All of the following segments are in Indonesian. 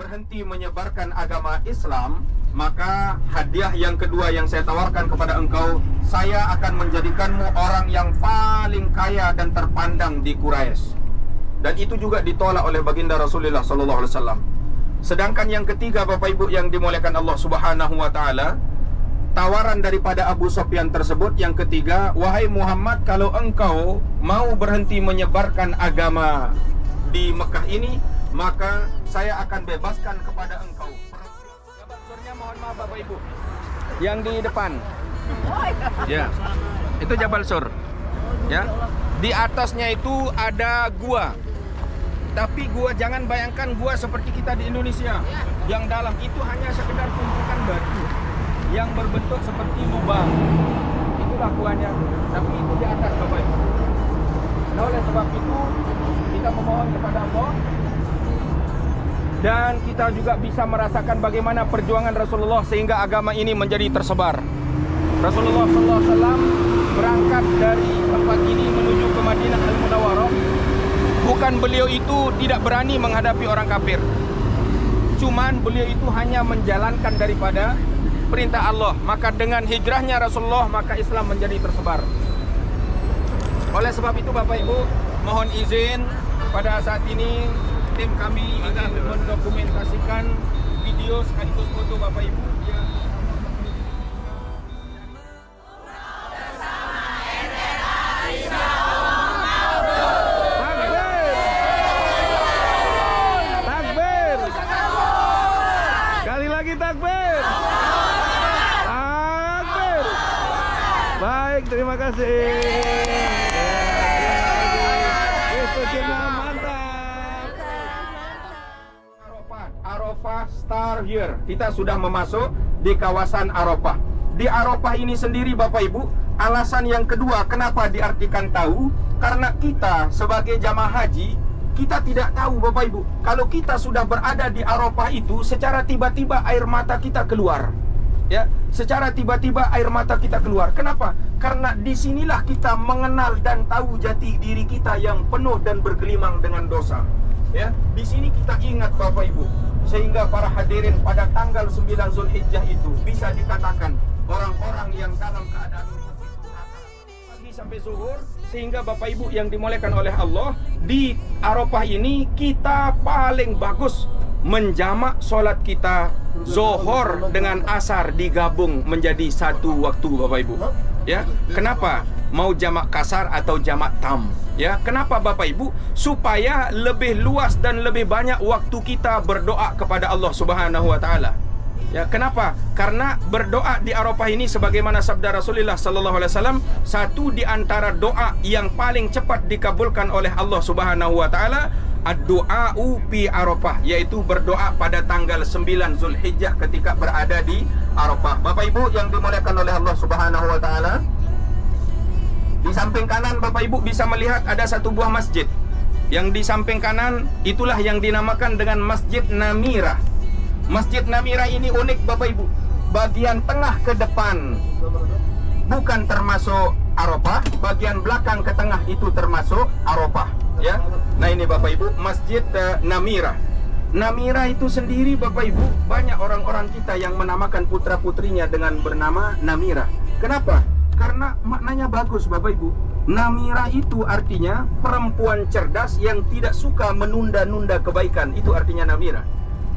berhenti menyebarkan agama Islam, maka hadiah yang kedua yang saya tawarkan kepada engkau, saya akan menjadikanmu orang yang paling kaya dan terpandang di Quraisy. Dan itu juga ditolak oleh baginda Rasulullah SAW. Sedangkan yang ketiga, Bapak Ibu yang dimuliakan Allah Subhanahu wa taala, tawaran daripada Abu Sufyan tersebut yang ketiga, wahai Muhammad, kalau engkau mau berhenti menyebarkan agama di Mekah ini, maka saya akan bebaskan kepada engkau. Jabal Surnya, mohon maaf Bapak Ibu, yang di depan. Ya, itu Jabal Sur. Ya, di atasnya itu ada gua. Tapi gua, jangan bayangkan gua seperti kita di Indonesia. Yang dalam itu hanya sekedar tumpukan batu yang berbentuk seperti lubang. Itulah guanya. Tapi itu di atas Bapak Ibu. Nah, oleh sebab itu kita memohon kepada Allah, dan kita juga bisa merasakan bagaimana perjuangan Rasulullah sehingga agama ini menjadi tersebar. Rasulullah SAW berangkat dari tempat ini menuju ke Madinah Al-Munawwarah. Bukan beliau itu tidak berani menghadapi orang kafir, cuman beliau itu hanya menjalankan daripada perintah Allah. Maka dengan hijrahnya Rasulullah, maka Islam menjadi tersebar. Oleh sebab itu Bapak Ibu, mohon izin pada saat ini tim kami ingin mendokumentasikan video sekaligus foto Bapak Ibu. Takbir. Takbir. Baik, terima kasih. Mantap. Arafah Star Here. Kita sudah memasuk di kawasan Arafah. Di Arafah ini sendiri Bapak Ibu, alasan yang kedua kenapa diartikan tahu, karena kita sebagai jamaah haji, kita tidak tahu Bapak Ibu, kalau kita sudah berada di Arafah itu, secara tiba-tiba air mata kita keluar. Ya, secara tiba-tiba air mata kita keluar. Kenapa? Karena disinilah kita mengenal dan tahu jati diri kita yang penuh dan bergelimang dengan dosa. Ya, di sini kita ingat Bapak Ibu, sehingga para hadirin pada tanggal 9 Zulhijjah itu bisa dikatakan orang-orang yang dalam keadaan pagi sampai zuhur, sehingga Bapak Ibu yang dimuliakan oleh Allah, di Arafah ini kita paling bagus menjamak sholat kita zuhur dengan asar digabung menjadi satu waktu Bapak Ibu. Ya, kenapa mau jamak kasar atau jamak tam? Ya, kenapa Bapak Ibu? Supaya lebih luas dan lebih banyak waktu kita berdoa kepada Allah Subhanahu wa taala. Ya, kenapa? Karena berdoa di Arafah ini sebagaimana sabda Rasulullah sallallahu alaihi wasallam, satu di antara doa yang paling cepat dikabulkan oleh Allah Subhanahu wa taala, ad-du'a'u fi Arafah, yaitu berdoa pada tanggal 9 Zulhijjah ketika berada di Arafah. Bapak Ibu yang dimuliakan oleh Allah Subhanahu wa taala, di samping kanan Bapak Ibu bisa melihat ada satu buah masjid. Yang di samping kanan itulah yang dinamakan dengan Masjid Namirah. Masjid Namirah ini unik Bapak Ibu. Bagian tengah ke depan bukan termasuk Arafah, bagian belakang ke tengah itu termasuk Arafah. Ya, nah ini Bapak Ibu Masjid Namirah. Namirah itu sendiri Bapak Ibu, banyak orang-orang kita yang menamakan putra putrinya dengan bernama Namirah. Kenapa? Karena maknanya bagus Bapak Ibu. Namirah itu artinya perempuan cerdas yang tidak suka menunda-nunda kebaikan. Itu artinya Namirah.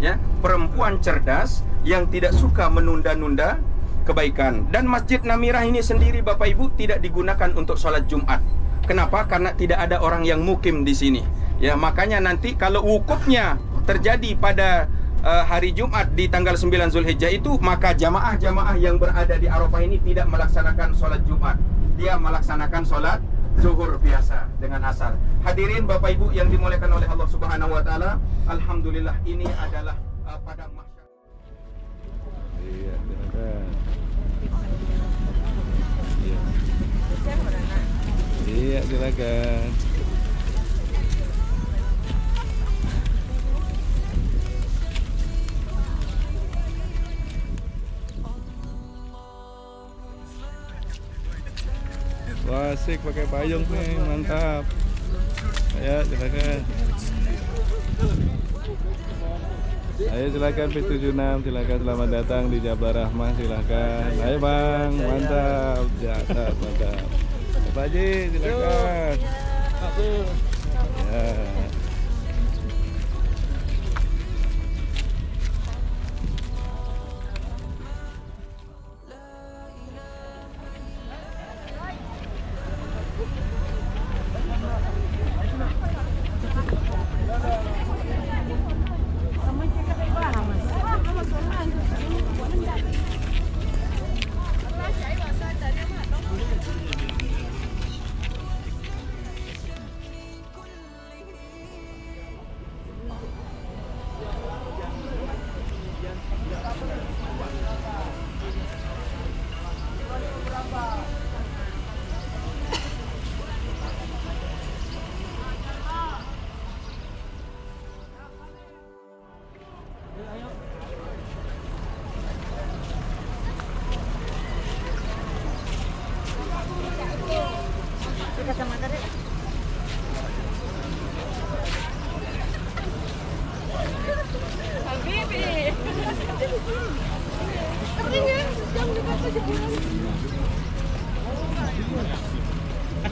Ya, perempuan cerdas yang tidak suka menunda-nunda kebaikan. Dan Masjid Namirah ini sendiri Bapak Ibu tidak digunakan untuk sholat Jumat. Kenapa? Karena tidak ada orang yang mukim di sini. Ya, makanya nanti kalau wukufnya terjadi pada hari Jumat di tanggal 9 Zulhijjah itu, maka jamaah-jamaah yang berada di Arafah ini tidak melaksanakan sholat Jumat. Dia melaksanakan sholat zuhur biasa dengan asar. Hadirin Bapak Ibu yang dimuliakan oleh Allah Subhanahu wa taala, alhamdulillah ini adalah padang mahsyar. Iya, silakan. Iya, silakan. Wah, asik pakai payung nih, mantap. Ya, silakan. Ayo silakan P76, silakan selamat datang di Jabal Rahmah, silakan. Ayo Bang, mantap, jatah mantap. Pak Haji, silakan. Ya.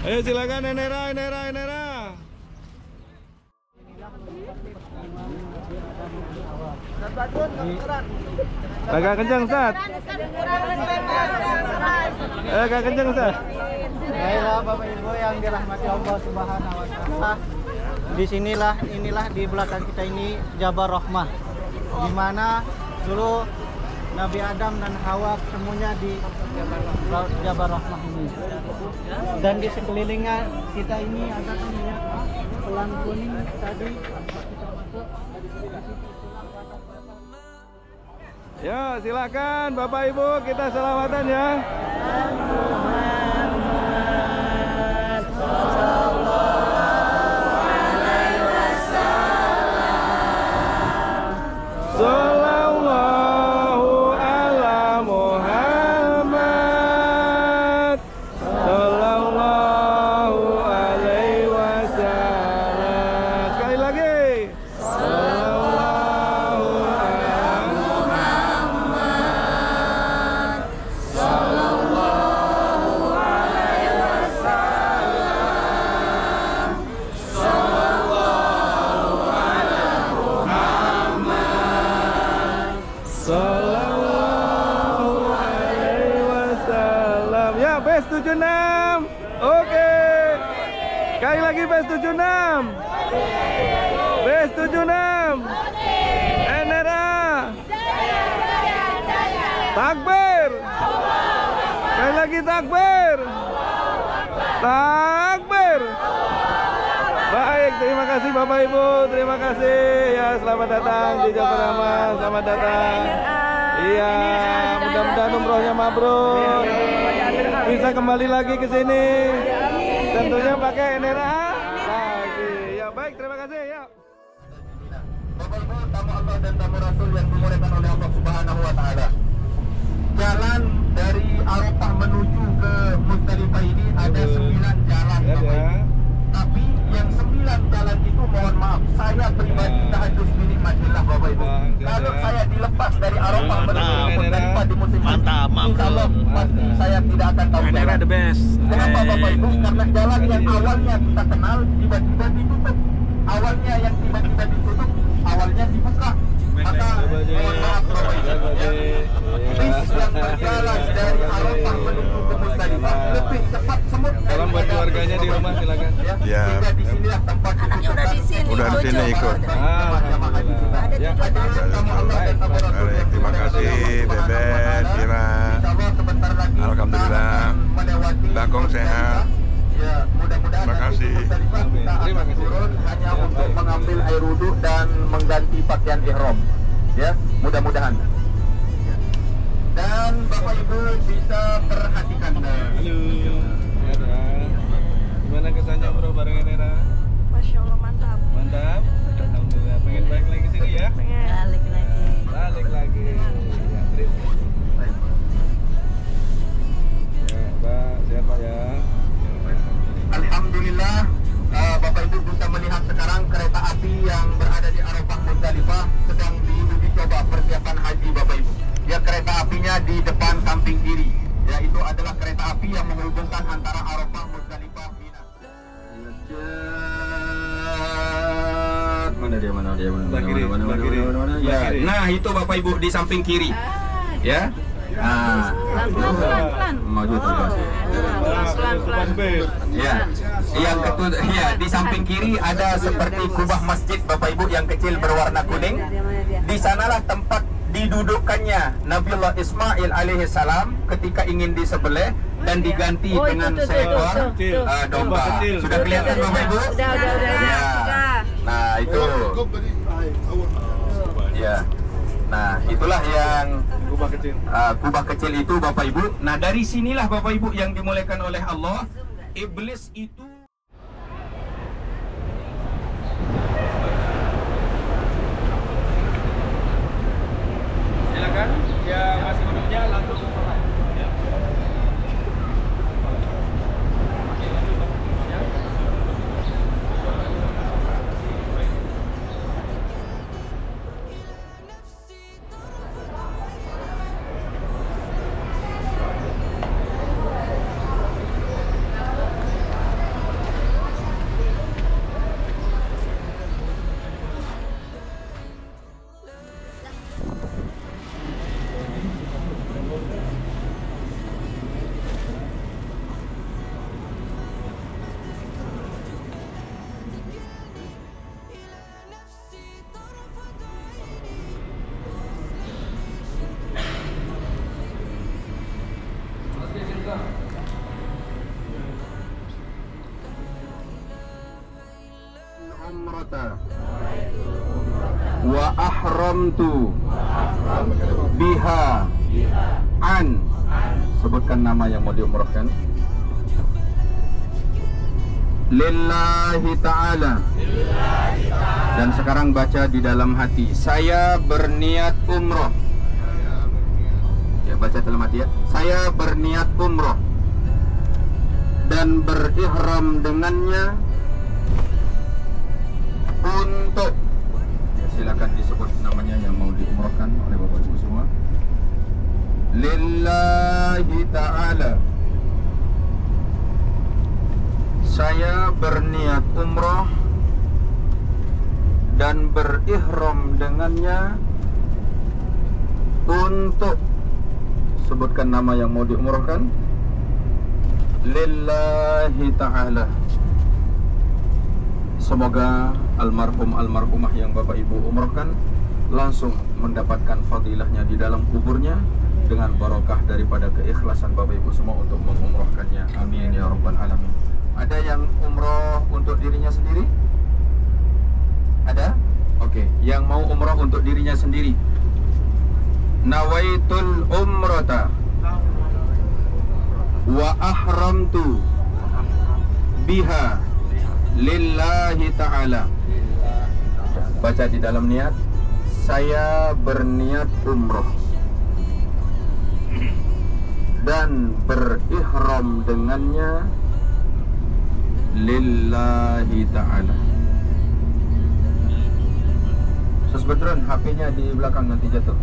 Ayo silakan Enera. Agak kencang Ustaz. Agak kencang Ustaz. Baiklah Bapak Ibu yang dirahmati Allah Subhanahu wa taala. Inilah di belakang kita ini Jabal Rahmah. Di mana dulu Nabi Adam dan Hawa semuanya di Jabal Rahmah ini. Dan di sekelilingnya kita ini ada pelang kuning tadi kita masuk dari situ. Ya, silakan Bapak Ibu, kita selawatan ya. Sallallahu ala Muhammad. Sallallahu alaihi wasallam. Sekali lagi. Sallallahu ala Muhammad. Sallallahu alaihi wasallam. Sallallahu ala Muhammad. Sallallahu alaihi wasallam. Ya, best 76. Oke. Sekali lagi best 76. Best 76. Enera. Takbir. Sekali lagi takbir. Takbir. Baik, terima kasih Bapak Ibu, terima kasih ya, selamat datang di Jabal Rahmah, selamat datang. Iya, mudah-mudahan umrohnya mabrur. Bisa kembali lagi ke sini. Tentunya pakai Enera lagi. Ya baik, terima kasih ya. Bapak Ibu, tamu Allah dan tamu Rasul yang dimuliakan oleh Allah Subhanahu wa taala. Jalan dari Arafah menuju ke Muzdalifah ini ada 9 jalan Ya, Bapak Ibu. Tapi yang 9 jalan itu mohon maaf, saya pribadi tahajud nikmatillah Bapak Ibu. Kalau saya dilepas dari Arafah menuju Muzdalifah di musim haji, insya Allah pasti saya tidak akan tahu jalan. The best. Kenapa Bapak Ibu? Karena jalan yang awalnya kita kenal tiba-tiba ditutup. Awalnya yang tiba-tiba ditutup, awalnya dibuka. Maka mohon maaf Bapak Ibu ya. Bis yang berjalan dari Arafah menuju ke Muzdalifah lebih cepat semut. Salam buat keluarganya di rumah, silakan. Ya. Sehingga di sinilah tempat Anaknya udah di sini. Udah di sini ikut. Alhamdulillah. Ya. Baik, terima kasih Beben, Kira. Alhamdulillah. Bakong sehat. Ya, mudah-mudahan Terima kasih. kita Terima akan kasih. turun hanya untuk mengambil air wudhu dan mengganti pakaian ihram. Ya, mudah-mudahan. Ya. Dan Bapak Ibu bisa perhatikan. Halo. Enera. Gimana kesannya bro bareng Enera? Masya Allah mantap. Mantap. Alhamdulillah. Pengen balik lagi ke sini ya? Balik lagi. Balik lagi. Ya, terima. Ya, Pak, sehat Pak ya. Alhamdulillah, Bapak Ibu bisa melihat sekarang kereta api yang berada di Arafah Muzdalifah sedang diuji ada di depan samping kiri, yaitu adalah kereta api yang menghubungkan antara Arafah, Muzdalifah, Mina. Mana dia? Ya, nah itu Bapak Ibu di samping kiri. Ya. Nah, Pelan-pelan. maju terus. Pelan-pelan. Ya, yang kedua, ya di samping kiri ada seperti kubah masjid Bapak Ibu yang kecil berwarna kuning. Di sanalah tempat didudukkannya Nabiullah Ismail alaihissalam ketika ingin disembelih dan diganti dengan seekor domba. Sudah kelihatan Bapak Ibu? Udah. Ya. Nah itu. Ya. Nah itulah yang kubah kecil itu Bapak Ibu. Nah dari sinilah Bapak Ibu yang dimuliakan oleh Allah, iblis itu silakan yang masih duduknya langsung ya. wa ahramtu biha an, sebutkan nama yang mau diumrahkan, lillahi ta'ala. Dan sekarang baca di dalam hati, saya berniat umroh. Ya, baca dalam hati ya, saya berniat umroh dan berihram dengannya untuk, ya, silakan disebut namanya yang mau diumrahkan oleh Bapak Ibu semua. Lillahi ta'ala, saya berniat umrah dan berihram dengannya untuk, sebutkan nama yang mau diumrahkan, lillahi ta'ala. Semoga almarhumah yang Bapak Ibu umrahkan langsung mendapatkan fadilahnya di dalam kuburnya dengan barokah daripada keikhlasan Bapak Ibu semua untuk mengumrahkannya. Amin ya rabbal alamin. Ada yang umroh untuk dirinya sendiri? Ada? Oke, yang mau umroh untuk dirinya sendiri, nawaitul umrata wa ahramtu biha lillahi ta'ala. Baca di dalam niat, saya berniat umroh dan berihram dengannya lillahi ta'ala. Sebetulnya HP-nya di belakang nanti jatuh.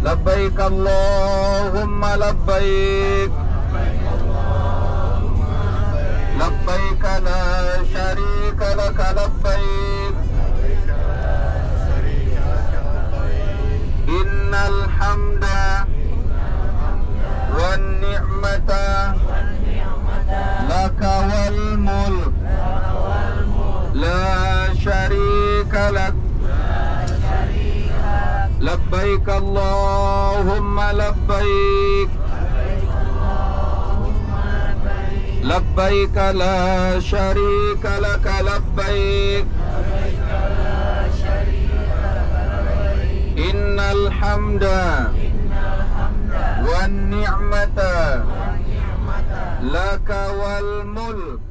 Labbaik Allahumma labbaik, labbaik la syarika laka labbaik, innal hamda wan ni'mata laka wal mulk la syarika lak, labbaik Allahumma labbaik, labbaik la syarika laka labbaik, innal hamda wan ni'mata laka wal mulk